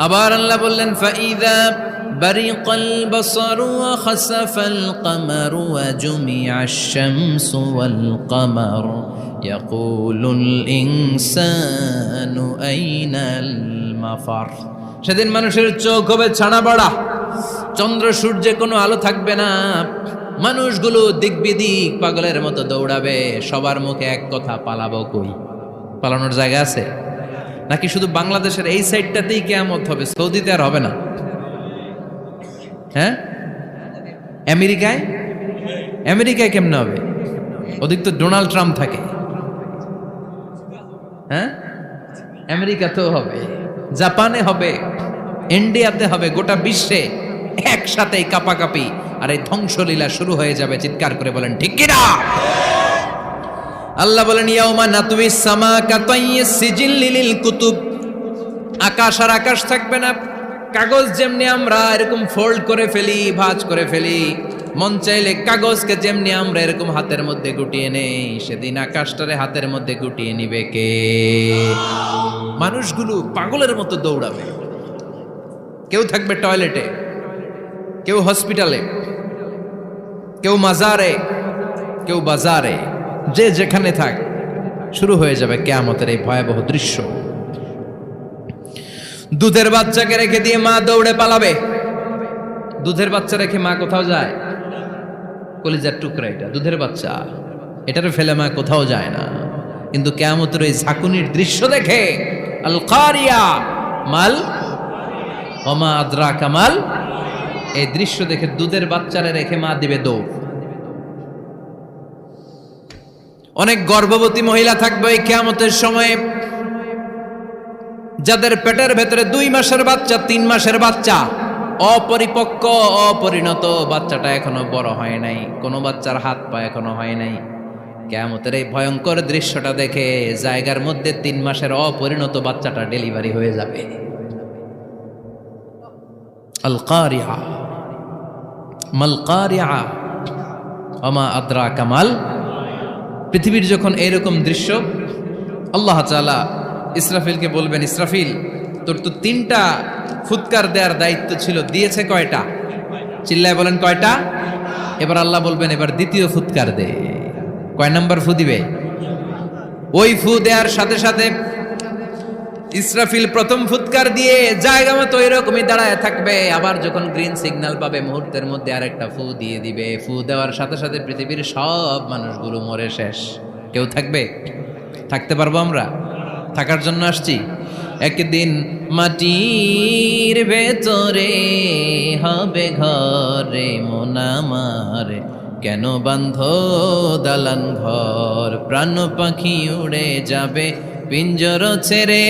আবার আল্লাহ বললেন ফাইদা বারিকাল বাসারু ওয়া খাসাফাল কামারু ওয়া জুমিআশ শামসু ওয়াল কামার ইয়াকুলুল ইনসানু আইনাল মাফার। সেদিন মানুষের চোখ হবে ছানা বড়া, চন্দ্র সূর্যে কোনো আলো থাকবে না, মানুষগুলো দিক বিদিক পাগলের মতো দৌড়াবে, সবার মুখে এক কথা, পালাবো কই? পালানোর জায়গা আছে নাকি শুধু বাংলাদেশের এই সাইডটাতেই কিয়ামত হবে, সৌদিতে আর হবে না? হ্যাঁ, আমেরিকায় কেমনে হবে? ওদিক তো ডোনাল্ড ট্রাম্প থাকে। হ্যাঁ, আমেরিকাতেও হবে, জাপানে হবে, ইন্ডিয়াতে হবে, গোটা বিশ্বে একসাথে কাপাকাপি আর এই ধ্বংসলীলা শুরু হয়ে যাবে। চিৎকার করে বলেন ঠিক কিনা? আল্লাহ বলেন ইয়াউমা নাতুইস সামা কাতাইয়িস সিজিল্লি লিল কুতুব। আকাশ আর আকাশ থাকবে না, কাগজ যেমনি আমরা এরকম ফোল্ড করে ফেলি, ভাঁজ করে ফেলি, মন চাইলে কাগজকে যেমনি আমরা এরকম হাতের মধ্যে গুটিয়ে নেই, সেদিন আকাশটারে হাতের মধ্যে গুটিয়ে নিবে কে? মানুষগুলো পাগলের মতো দৌড়াবে। কেউ থাকবে টয়লেটে, কেউ হসপিটালে, কেউ মাজারে, কেউ বাজারে, যে যেখানে থাক, শুরু হয়ে যাবে কিয়ামতের এই ভয়াবহ দৃশ্য। দুধের বাচ্চাকে রেখে দিয়ে মা দৌড়ে পালাবে। দুধের বাচ্চা রেখে মা কোথাও যায়? কলিজার টুকরা এটা, দুধের বাচ্চা, এটারে ফেলে মা কোথাও যায় না। কিন্তু কিয়ামতের এই ঝাঁকুনির দৃশ্য দেখে, আল কারিয়া মাল ওমা আদরাকা মাল, এই দৃশ্য দেখে দুধের বাচ্চারে রেখে মা দিবে দৌড়। অনেক গর্ভবতী মহিলা থাকবে এই কিয়ামতের সময়ে, যাদের পেটের ভেতরে 2 মাসের বাচ্চা, 3 মাসের বাচ্চা, অপরিপক্ক অপরিণত, বাচ্চাটা এখনো বড় হয় নাই, কোনো বাচ্চার হাত পা এখনো হয় নাই। কিয়ামতের এই ভয়ঙ্কর দৃশ্যটা দেখে জায়গার মধ্যে 3 মাসের অপরিণত বাচ্চাটা ডেলিভারি হয়ে যাবে। আল কারিয়া মাল কারিয়া ওমা আদরাকা মাল। পৃথিবীর যখন এরকম দৃশ্য, আল্লাহ তাআলা ইসরাফিলকে বলবেন, ইসরাফিল তোর তো 3টা ফুৎকার দেওয়ার দায়িত্ব ছিল, দিয়েছে কয়টা? চিল্লায় বলেন কয়টা? এবার আল্লাহ বলবেন এবার দ্বিতীয় ফুৎকার দে। কয় নাম্বার ফু দিবে? ওই ফু দেওয়ার সাথে সাথে ইসরাফিল প্রথম ফুৎকার দিয়ে জায়গা মতো এরকমই দাঁড়ায় থাকবে। আবার যখন গ্রিন সিগন্যাল পাবে মুহূর্তের মধ্যে আরেকটা ফু দিয়ে দিবে। ফু দেওয়ার সাথে সাথে পৃথিবীর সব মানুষগুলো মরে শেষ। কেউ থাকবে? থাকতে পারবো আমরা? থাকার জন্য আসছি। একদিন মাটির ভেতরে হবে ঘরে মন আমার, কেন বান্ধ দালান ঘর, প্রাণ পাখি উড়ে যাবে পিঞ্জর ছেড়ে,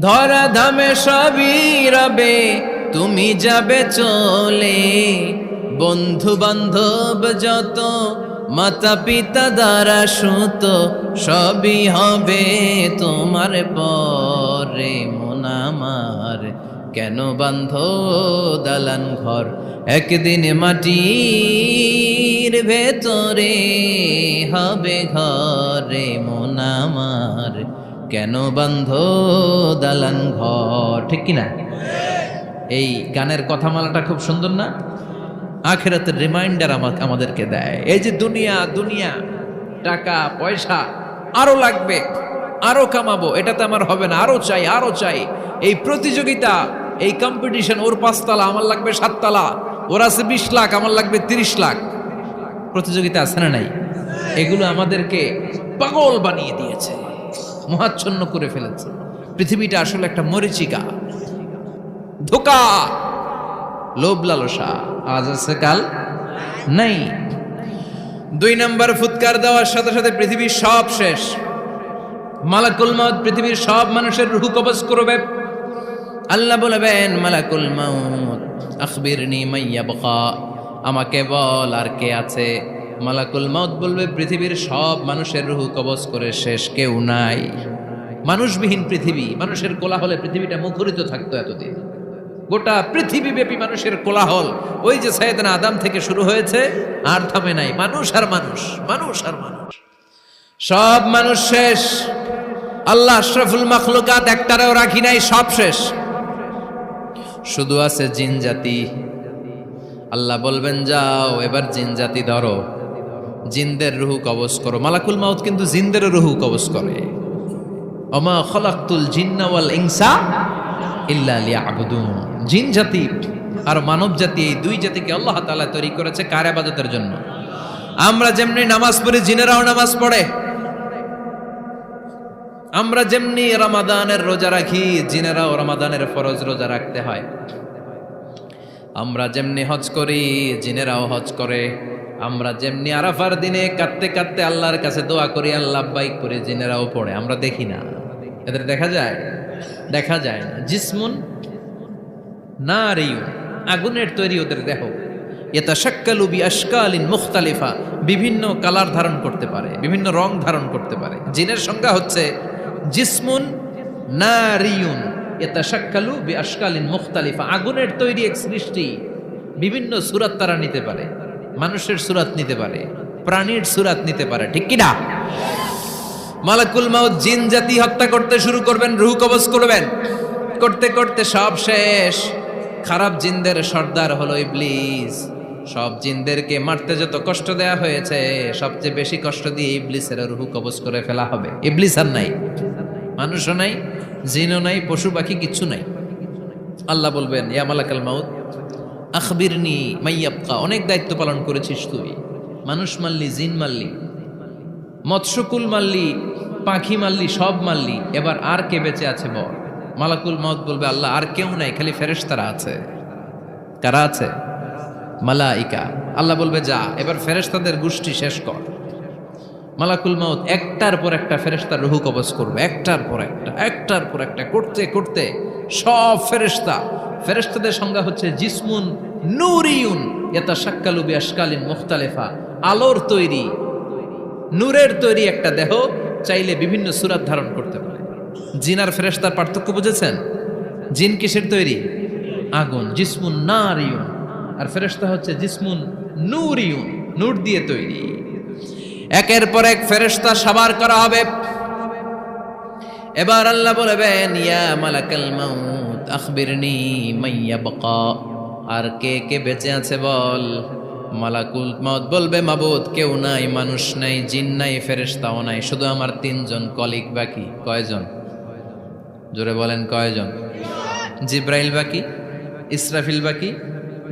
ধরা ধামে সবই রবে তুমি যাবে চলে, বন্ধু বান্ধব যত মাতা পিতা দ্বারা সুত সবই হবে তোমার পরে মন আমার, কেন বান্ধ দালান ঘর, একদিন মাটির ভেতরে হবে ঘরে মন আমার, কেন বান্ধ দালান ঘর। ঠিক কিনা? এই গানের কথামালাটা খুব সুন্দর না? আখিরাতের রিমাইন্ডার আমাদেরকে দেয়। এই যে দুনিয়া দুনিয়া, টাকা পয়সা আরো লাগবে, আরো কামাবো, এটাতে আমার হবে না, আরো চাই আরো চাই। এই প্রতিযোগিতা, এই কম্পিটিশন, ওর 5 তলা আমার লাগবে 7 তলা, ওর আছে 20 লাখ আমার লাগবে 30 লাখ। প্রতিযোগিতা আছে না নাই? এগুলো আমাদেরকে পাগল বানিয়ে দিয়েছে, মোহাচ্ছন্ন করে ফেলেছে। পৃথিবীটা আসলে একটা মরীচিকা, ধোঁকা, লোভ লালসা, আজ আছে কাল নাই। 2 নম্বর ফুৎকার দেওয়ার সাথে সাথে পৃথিবীর সব শেষ। মালাকুল মউত পৃথিবীর সব মানুষের রূহ কবজ করবে। আল্লাহ বলবেন মালাকুল মউত আখবিরনি মাইয়াবকা, আমাকে বল আর কে আছে। মালাকুল মউত বলবে পৃথিবীর সব মানুষের রূহ কবজ করে শেষ, কেউ নাই। মানুষবিহীন পৃথিবী, মানুষের কোলাহলে পৃথিবীটা মুখরিত থাকতো এতদিন। গোটা পৃথিবীব্যাপী মানুষের কোলাহল, ওই যে সাইয়েদনা আদম থেকে শুরু হয়েছে, আর থামে নাই। মানুষ আর মানুষ, মানুষ আর মানুষ, সব মানুষ শেষ। আল্লাহ আশরাফুল মাখলুকাত একটারেও রাখি নাই, সব শেষ। শুধু আছে জিন জাতি। আল্লাহ বলবেন যাও এবার জিন জাতি ধরো, জিনদের রুহু কবজ করো। মালাকুল মাউত কিন্তু জিনদের রুহু কবজ করে। ওমা খলাকতুল জিন্না ওয়াল ইনসা ইল্লা লিয়াবুদুন। জিন জাতি আর মানব জাতি, এই দুই জাতিকে আল্লাহ তাআলা তৈরি করেছে কার ইবাদতের জন্য। আমরা যেমনি নামাজ পড়ি, জিনেরাও নামাজ পড়ে। আমরা যেমনি রমাদানের রোজা রাখি, জিনেরাও রমাদানের ফরজ রোজা রাখতে হয়। আমরা যেমনি হজ করি, জিনেরাও হজ করে। আমরা যেমনি আরাফার দিনে কাঁদতে কাঁদতে আল্লাহর কাছে দোয়া করি, আল্লাহ লাব্বাইক করে, জিনেরাও পড়ে। আমরা দেখি না, এদের দেখা যায়? দেখা যায় না। জিসমুন নারিয়ুন, আগুনের তৈরি ওদের দেহ। ইয়াতাশাক্কালু বিআশকালিন মুখতালিফা, বিভিন্ন কালার ধারণ করতে পারে, বিভিন্ন রং ধারণ করতে পারে। জিনের সংজ্ঞা হচ্ছে জিসমুন নারিয়ুন ইয়াতাশাক্কালু বিআশকালিন মুখতালিফা, আগুনের তৈরি এক সৃষ্টি। বিভিন্ন সূরত তারা নিতে পারে, মানুষের সূরত নিতে পারে, প্রাণীর সূরত নিতে পারে, ঠিক কি না? মালাকুল মাউত জিন জাতি হত্যা করতে শুরু করবেন, রূহ কবজ করবেন। করতে করতে সব শেষ। খারাপ জিনদের সর্দার হলো ইবলিস। সব জিনদেরকে মারতে যত কষ্ট দেয়া হয়েছে, সবচেয়ে বেশি কষ্ট দিয়ে ইবলিসের রূহ কবজ করে ফেলা হবে। ইবলিস আর নাই, মানুষও নাই, জিনও নাই, পশু পাখি কিচ্ছু নাই। আল্লাহ বলবেন ইয়া মালাকাল মাউত আখবিরনি মাইয়াবকা, অনেক দায়িত্ব পালন করেছিস তুই। মানুষ মারলি, জিন মারলি, মৎস্যকুল মারলি, পাখি মারলি, সব মারলি, এবার আর কে বেঁচে আছে বল। মালাকুল মাউত বলবে আল্লাহ আর কেউ নাই, খালি ফেরেশতারা আছে। কারা আছে? মালাইকা। আল্লাহ বলবে যা এবার ফেরেশতাদের গোষ্ঠী শেষ কর। মালাকুল মাউত একটার পর একটা ফেরেশতার রূহ কবজ করবে, একটার পর একটা, একটার পর একটা করতে করতে সব ফেরেশতা। ফেরেশতাদের সংজ্ঞা হচ্ছে জিসমুন নূরিয়ুন ইয়াতাশাক্কালু বিআশকালিন মুখতালিফা, আলোর তৈরি, নূরের তৈরি একটা দেহ, চাইলে বিভিন্ন সূরত ধারণ করতে পারে। জিন আর ফেরেশতার পার্থক্য বুঝেছেন? জিন কিসের তৈরি? আগুন, জিসমুন নারিয়ুন। আর ফেরেশতা হচ্ছে জিসমুন নূরিয়ুন, নূর দিয়ে তৈরি। একের পর এক ফেরেশতা সাবার করা হবে। এবার আল্লাহ বলবেন ইয়া মালাকাল মাউত আখবিরনি মাইয়াবকা, আর কে কে বেঁচে আছে বল। মালাকুল মাউত বলবে মাবুদ কেউ নাই, মানুষ নাই, জিন নাই, ফেরেশতাও নাই, শুধু আমার তিনজন কলিগ বাকি। কয়জন? জোরে বলেন কয়জন? জিব্রাইল বাকি, ইসরাফিল বাকি,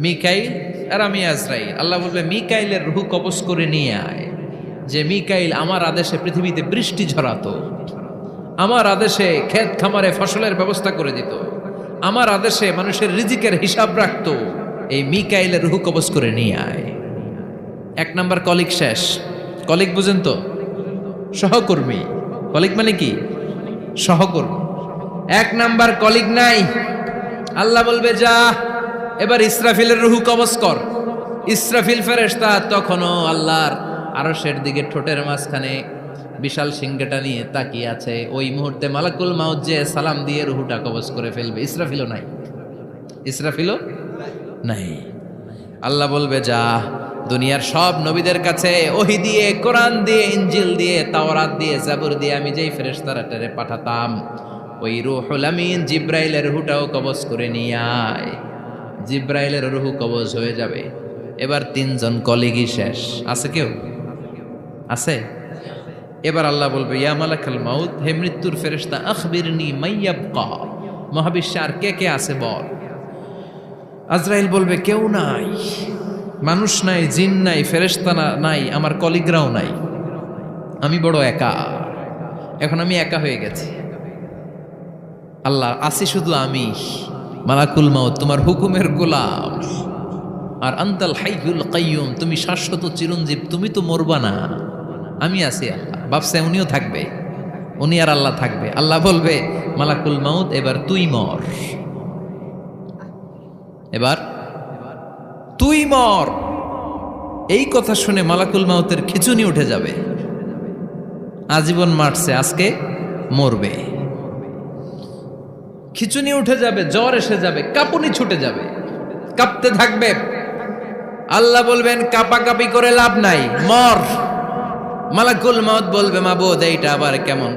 মিকাইল আর আমি আজরাইল। আল্লাহ বলবে মিকাইলের রূহ কবজ করে নিয়ে আয়। যে মিকাইল আমার আদেশে পৃথিবীতে বৃষ্টি ঝরাতো, আমার আদেশে ক্ষেত খামারে ফসলের ব্যবস্থা করে দিত, আমার আদেশে মানুষের রিজিকের হিসাব রাখতো, এই মিকাইলের রূহ কবজ করে নিয়ে আয়। এক নাম্বার কলিগ শেষ। কলিগ বুঝেন তো? সহকর্মী। কলিগ মানে কি? সহকর্মী। এক নাম্বার কলিগ নাই। আল্লাহ বলবে যা এবার ইসরাফিলের রূহ কবজ কর। ইসরাফিল ফেরেশতা তখনও আল্লাহর আরশের দিকে ঠোঁটের মাঝখানে বিশাল সিংহটা নিয়ে তাকিয়ে আছে। ওই মুহূর্তে মালাকুল মাউত যে সালাম দিয়ে রূহটা কবজ করে ফেলবে। ইসরাফিলও নাই, ইসরাফিলও নাই। আল্লাহ বলবে যা দুনিয়ার সব নবীদের কাছে ওহী দিয়ে, কোরআন দিয়ে, ইনজিল দিয়ে, তাওরাত দিয়ে, জাবুর দিয়ে আমি যেই ফেরেশতারে পাঠাতাম, ওই রূহুল আমিন জিব্রাইলের রূহটাও কবজ করে নিয়ে আয়। জিব্রাইলের রূহ কবজ হয়ে যাবে। এবার তিনজন কলিগই শেষ। আছে কেউ? আছে? এবার আল্লাহ বলবে ইয়া মালাকাল মাউত, হে মৃত্যুর ফেরেশতা আখবিরনি মাইয়াবকা, মহাবিশ্বে আর কে কে আছে বল। আজরাইল বলবে কেউ নাই, মানুষ নাই, জিন নাই, ফেরেশতা নাই, আমার কলিগরাও নাই, আমি বড় একা। এখন আমি একা হয়ে গেছি। আল্লাহ আসি শুধু আমি। মালাকুল মাউত তোমার হুকুমের গোলাম। আর আনতাল হাইয়ুল কাইয়ুম, তুমি শাশ্বত চিরঞ্জীব, তুমি তো মরবা না, আমি আছি। আল্লাহ ভাবছে উনিও থাকবে, উনি আর আল্লাহ থাকবে। আল্লাহ বলবে মালাকুল মাউত এবার তুই মর, এবার তুই মর। এই কথা শুনে মালাকুল মাউতের খিচুনি উঠে যাবে। আজীবন মারছে, আজকে মরবে। খিচুনি উঠে যাবে, জ্বর এসে যাবে, কাঁপুনি ছুটে যাবে, কাঁপতে থাকবে। আল্লাহ বলবেন কাঁপাকাঁপি করে লাভ নাই, মর। মালাকুল মাউত বলবে মাবুদ এইটা আবার কেমন